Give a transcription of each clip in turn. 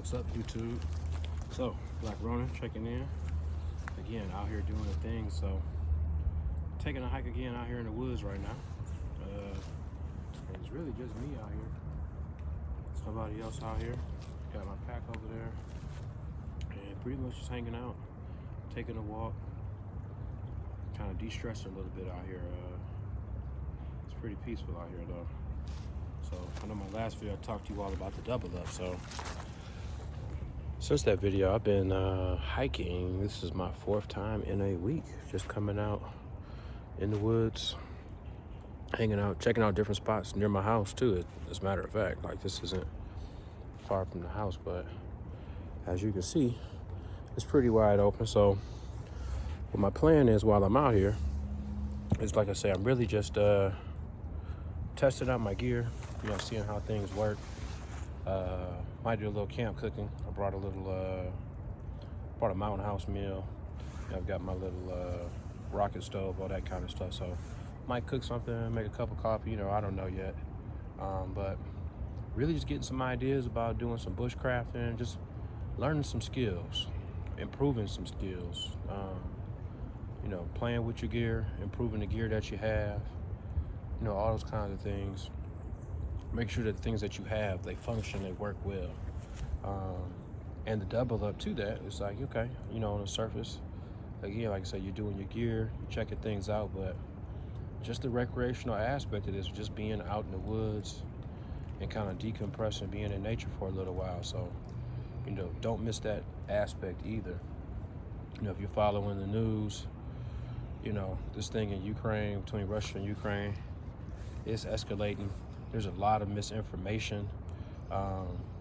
What's up, YouTube? So, Black Ronin checking in. Again, out here doing a thing. So, taking a hike again out here in the woods right now. And it's really just me out here. Somebody else out here. Got my pack over there. And pretty much just hanging out, taking a walk, kind of de-stressing a little bit out here. It's pretty peaceful out here though. So I know my last video I talked to you all about the double up. So since that video, I've been hiking. This is my 4th time in a week, just coming out in the woods, hanging out, checking out different spots near my house too, as a matter of fact. Like, this isn't far from the house, but as you can see, it's pretty wide open. So what my plan is while I'm out here is, like I say, I'm really just testing out my gear, you know, seeing how things work. Might do a little camp cooking. I brought a Mountain House meal. I've got my little rocket stove, all that kind of stuff. So might cook something, make a cup of coffee, you know, I don't know yet. But really just getting some ideas about doing some bushcrafting, just learning some skills, improving some skills. You know, playing with your gear, improving the gear that you have, you know, all those kinds of things. Make sure that the things that you have, they function, they work well. And the double up to that, it's like, okay, you know, on the surface, again, like I said, you're doing your gear, you're checking things out, but just the recreational aspect of this, just being out in the woods and kind of decompressing, being in nature for a little while. So, you know, don't miss that aspect either. You know, if you're following the news, you know, this thing in Ukraine, between Russia and Ukraine, it's escalating. There's a lot of misinformation.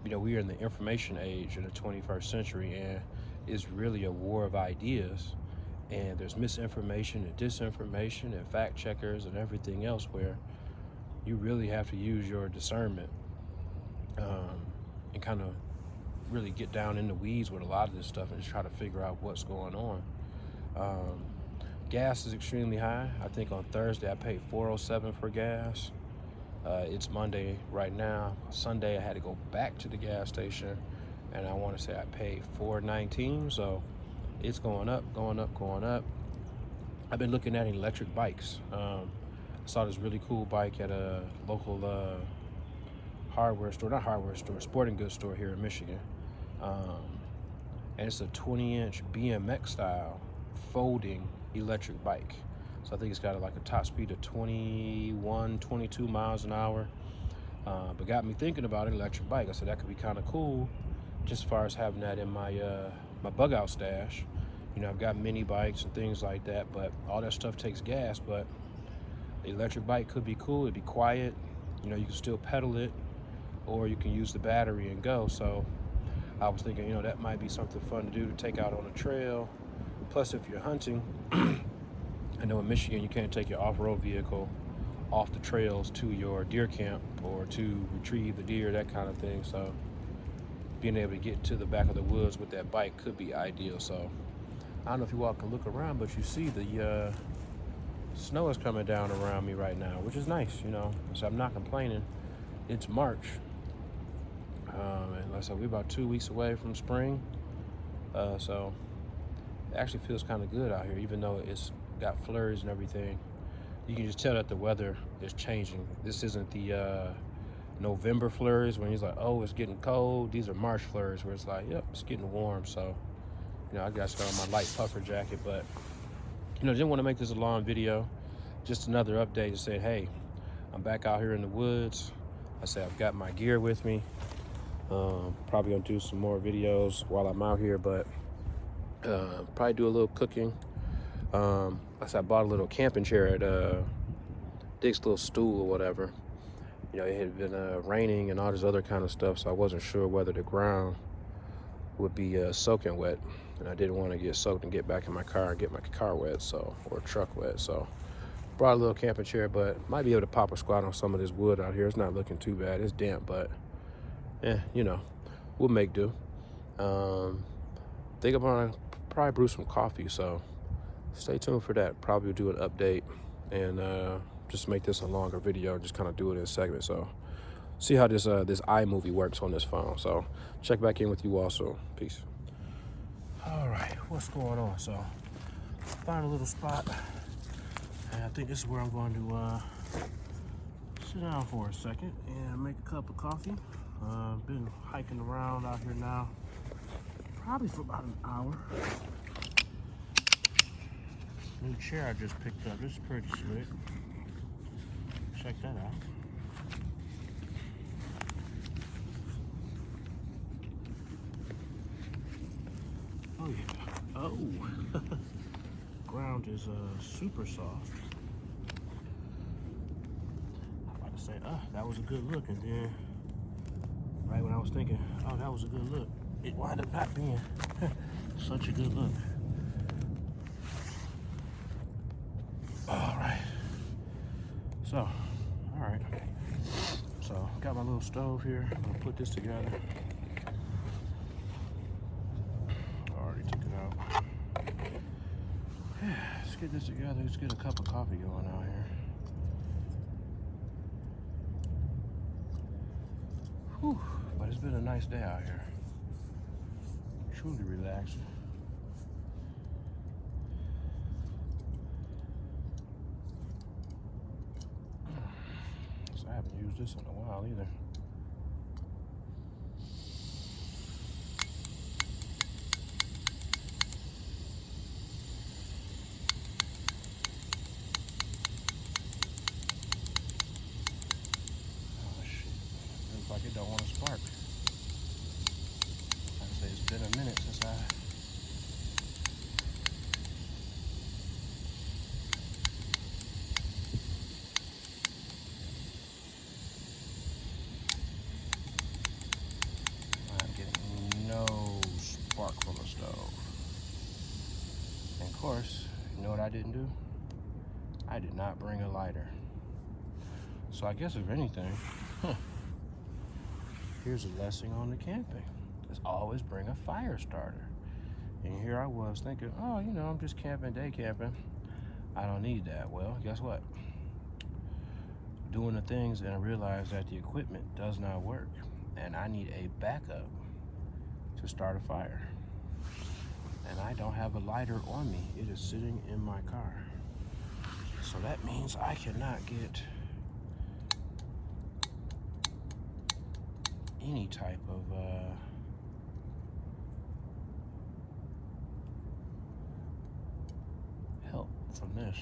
You know, we are in the information age in the 21st century, and it's really a war of ideas. And there's misinformation and disinformation and fact checkers and everything else, where you really have to use your discernment and kind of really get down in the weeds with a lot of this stuff and just try to figure out what's going on. Gas is extremely high. I think on Thursday I paid $4.07 for gas. It's Monday right now. Sunday I had to go back to the gas station, and I want to say I paid $4.19. So it's going up, going up, going up. I've been looking at electric bikes. I saw this really cool bike at a local sporting goods store here in Michigan. And it's a 20-inch BMX style folding electric bike. So I think it's got like a top speed of 21, 22 miles an hour. But got me thinking about an electric bike. I said that could be kind of cool, just as far as having that in my my bug out stash. You know, I've got mini bikes and things like that, but all that stuff takes gas. But the electric bike could be cool. It'd be quiet. You know, you can still pedal it, or you can use the battery and go. So I was thinking, you know, that might be something fun to do, to take out on a trail. Plus, if you're hunting, I know in Michigan you can't take your off-road vehicle off the trails to your deer camp or to retrieve the deer, that kind of thing. So being able to get to the back of the woods with that bike could be ideal. So I don't know if you all can look around, but you see the snow is coming down around me right now, which is nice, you know. So I'm not complaining. It's March. And like I said, we're about 2 weeks away from spring. So it actually feels kind of good out here, even though it's got flurries and everything. You can just tell that the weather is changing. This isn't the November flurries when he's like, oh, it's getting cold. These are March flurries where it's like, yep, it's getting warm. So, you know, I got to start on my light puffer jacket, but, you know, didn't want to make this a long video. Just another update to say, hey, I'm back out here in the woods. I say I've got my gear with me. Probably gonna do some more videos while I'm out here, but probably do a little cooking. I said I bought a little camping chair at Dick's Little Stool or whatever. You know, it had been raining and all this other kind of stuff, so I wasn't sure whether the ground would be soaking wet, and I didn't want to get soaked and get back in my car and get my car wet, so, or truck wet. So brought a little camping chair, but might be able to pop a squat on some of this wood out here. It's not looking too bad. It's damp, but you know, we'll make do. Think I'm gonna probably brew some coffee, so stay tuned for that. Probably do an update and just make this a longer video, just kind of do it in segments. So see how this iMovie works on this phone. So check back in with you all soon. Peace. All right, what's going on? So find a little spot, and I think this is where I'm going to sit down for a second and make a cup of coffee. Been hiking around out here now, probably for about an hour. New chair I just picked up. This is pretty slick. Check that out. Oh yeah. Oh. Ground is super soft. I'm about to say, that was a good look, and then right when I was thinking, oh, that was a good look, it wound up not being such a good look. All right. So, all right. So, got my little stove here. I'm gonna put this together. Already took it out. Let's get this together. Let's get a cup of coffee going out here. Whew. But it's been a nice day out here. Truly relaxing. So I haven't used this in a while either. Oh shit. Looks like it don't want to spark. I'd say it's been a minute since I spark from the stove. And of course, you know what I didn't do? I did not bring a lighter. So I guess if anything, here's a lesson on the camping. Is always bring a fire starter. And here I was thinking, oh, you know, I'm just camping, day camping. I don't need that. Well, guess what? Doing the things and I realized that the equipment does not work. And I need a backup to start a fire. And I don't have a lighter on me. It is sitting in my car. So that means I cannot get any type of help from this.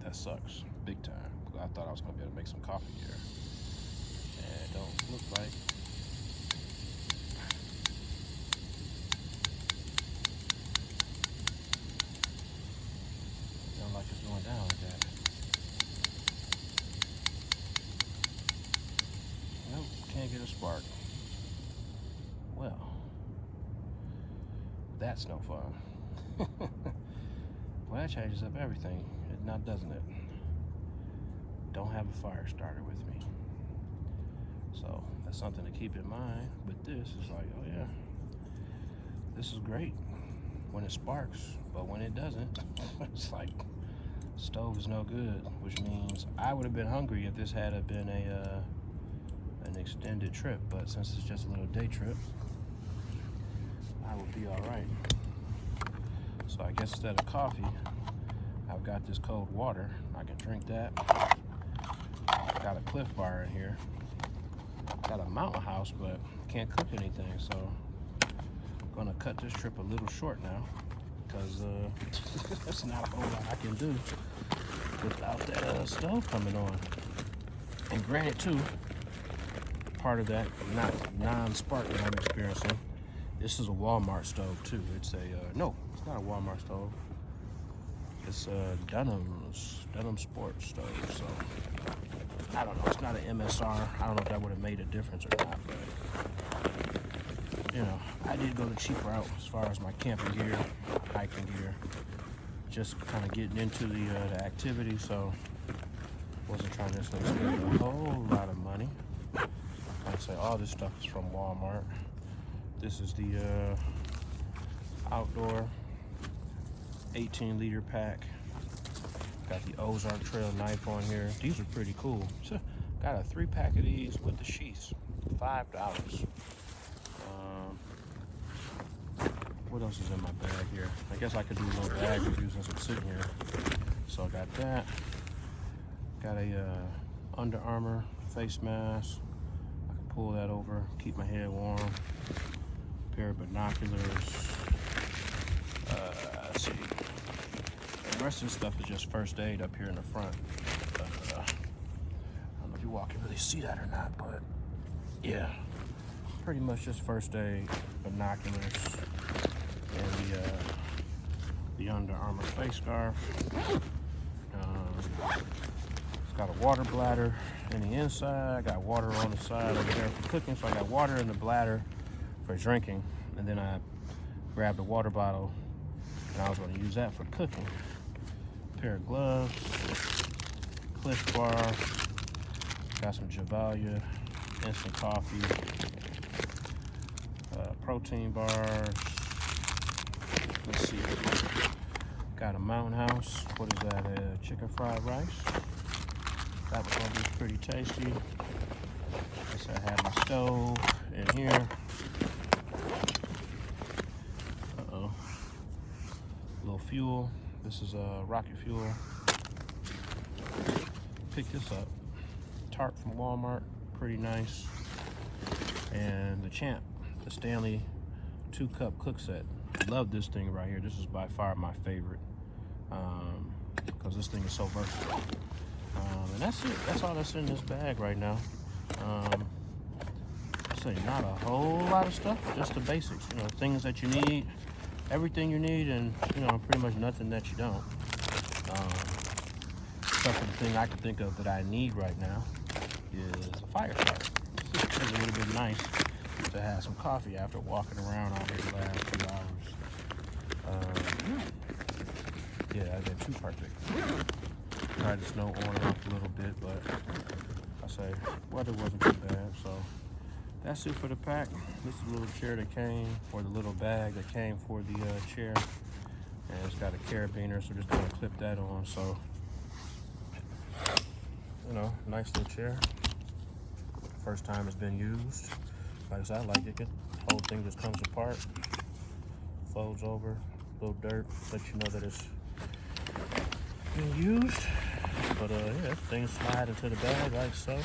That sucks, big time. I thought I was gonna be able to make some coffee here. And it don't look like. Don't like it's going down like that. Nope, can't get a spark. Well, that's no fun. Well, that changes up everything, now doesn't it? Don't have a fire starter with me. So that's something to keep in mind. With this, it's like, oh yeah, this is great when it sparks, but when it doesn't, it's like stove is no good, which means I would have been hungry if this had been an extended trip, but since it's just a little day trip, I will be all right. So I guess instead of coffee, I've got this cold water. I can drink that. Got a Cliff Bar in here. Got a mountain house, but can't cook anything, so I'm gonna cut this trip a little short now because there's not a whole lot I can do without that stove coming on. And granted, too, part of that non-spark that I'm experiencing, this is a Walmart stove too. It's a no, it's not a Walmart stove. It's a Dunham Sports stove. So I don't know. It's not an MSR. I don't know if that would have made a difference or not, but you know, I did go the cheap route as far as my camping gear, hiking gear, just kind of getting into the activity. So wasn't trying to spend a whole lot of money. Like I say, all this stuff is from Walmart. This is the outdoor 18-liter pack. Got the Ozark Trail knife on here. These are pretty cool. So, got a 3-pack of these with the sheaths, $5. What else is in my bag here? I guess I could do a little bag review since I'm sitting here. So I got that. Got a Under Armour face mask. I can pull that over, keep my head warm. A pair of binoculars. Let's see. The rest of the stuff is just first aid up here in the front. I don't know if you all can really see that or not, but yeah, pretty much just first aid, binoculars, and the Under Armour face scarf. It's got a water bladder in the inside. I got water on the side over there for cooking, so I got water in the bladder for drinking, and then I grabbed a water bottle and I was going to use that for cooking. Pair of gloves, Cliff Bar, got some Javalia instant coffee, protein bars. Let's see, got a Mountain House. What is that? Chicken fried rice. That was gonna be pretty tasty. Guess I have my stove in here. A little fuel. This is rocket fuel. Picked this up. Tart from Walmart. Pretty nice. And the Champ, the Stanley 2-cup cook set. Love this thing right here. This is by far my favorite because this thing is so versatile. And that's it. That's all that's in this bag right now. I say not a whole lot of stuff, just the basics. You know, things that you need, everything you need, and you know, pretty much nothing that you don't. Except for the thing I can think of that I need right now is a fire starter. It would have been nice to have some coffee after walking around out here the last 2 hours. Yeah, I got 2 perfect. Tried to snow on and off a little bit, but I say weather wasn't too bad. So that's it for the pack. This is the little chair that came, or the little bag that came for the chair, and it's got a carabiner, so just gonna clip that on. So you know, nice little chair. First time it's been used. Like I said, I like it. The whole thing just comes apart, folds over, a little dirt, let you know that it's been used. But yeah, things slide into the bag like so.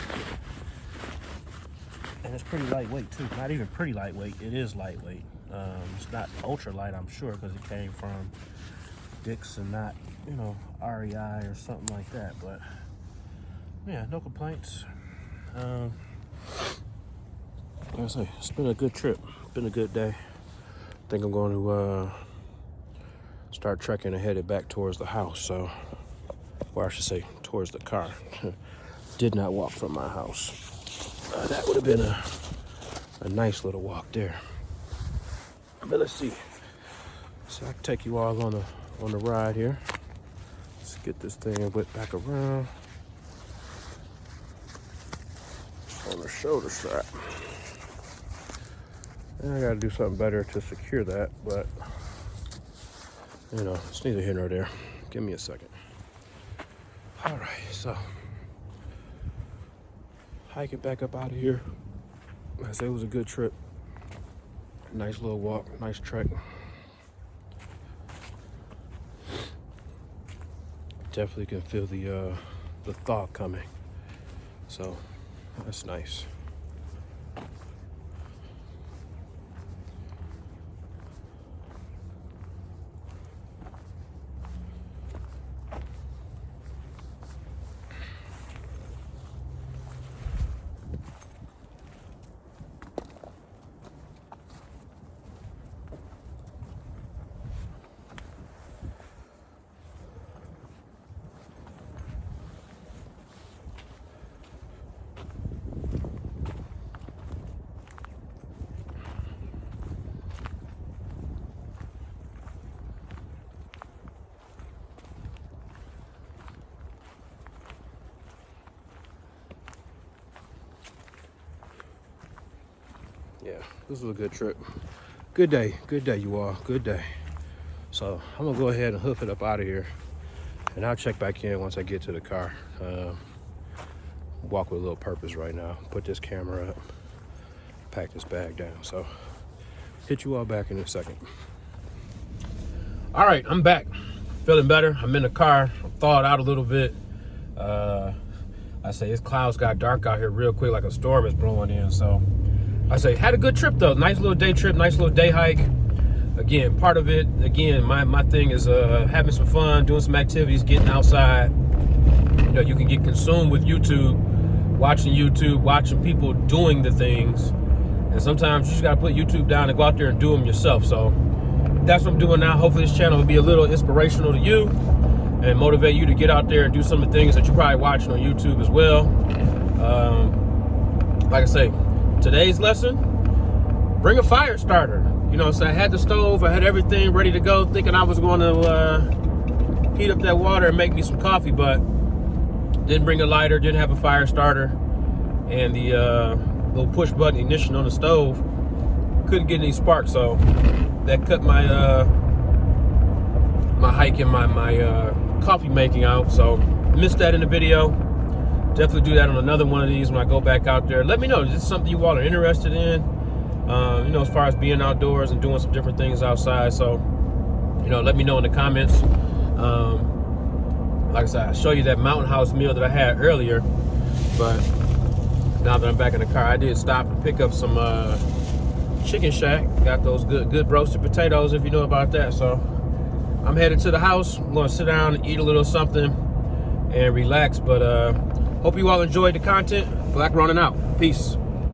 And it's pretty lightweight too. Not even pretty lightweight, it is lightweight. It's not ultra light, I'm sure, because it came from Dick's and not, you know, REI or something like that. But yeah, no complaints. Like I say, it's been a good trip. Been a good day. I think I'm going to start trekking and headed back towards the house. So, or I should say, towards the car. Did not walk from my house. That would have been a nice little walk there. But let's see. So I can take you all on the ride here. Let's get this thing whipped back around on the shoulder strap. And I gotta do something better to secure that, but you know, it's neither here nor there. Give me a second. All right, so hiking back up out of here. I say it was a good trip. Nice little walk, nice trek. Definitely can feel the thaw coming. So that's nice. Yeah, this was a good trip. Good day, you all, good day. So I'm gonna go ahead and hoof it up out of here. And I'll check back in once I get to the car. Walk with a little purpose right now. Put this camera up, pack this bag down. So hit you all back in a second. All right, I'm back. Feeling better. I'm in the car. I'm thawed out a little bit. I say it's clouds got dark out here real quick, like a storm is blowing in. So I say had a good trip though. Nice little day trip, nice little day hike. Again, part of it, again, my thing is having some fun, doing some activities, getting outside. You know, you can get consumed with YouTube, watching people doing the things. And sometimes you just gotta put YouTube down and go out there and do them yourself. So that's what I'm doing now. Hopefully this channel will be a little inspirational to you and motivate you to get out there and do some of the things that you're probably watching on YouTube as well. Like I say, today's lesson, bring a fire starter. You know, so I had the stove, I had everything ready to go, thinking I was going to heat up that water and make me some coffee, but didn't bring a lighter, didn't have a fire starter, and the little push button ignition on the stove couldn't get any spark, so that cut my my hike and my coffee making out. So missed that in the video. Definitely do that on another one of these when I go back out there. Let me know, is this something you all are interested in? You know, as far as being outdoors and doing some different things outside. So, you know, let me know in the comments. Like I said, I'll show you that Mountain House meal that I had earlier. But now that I'm back in the car, I did stop and pick up some Chicken Shack. Got those good roasted potatoes, if you know about that. So I'm headed to the house. I'm going to sit down and eat a little something and relax. But hope you all enjoyed the content. Black Ronin out. Peace.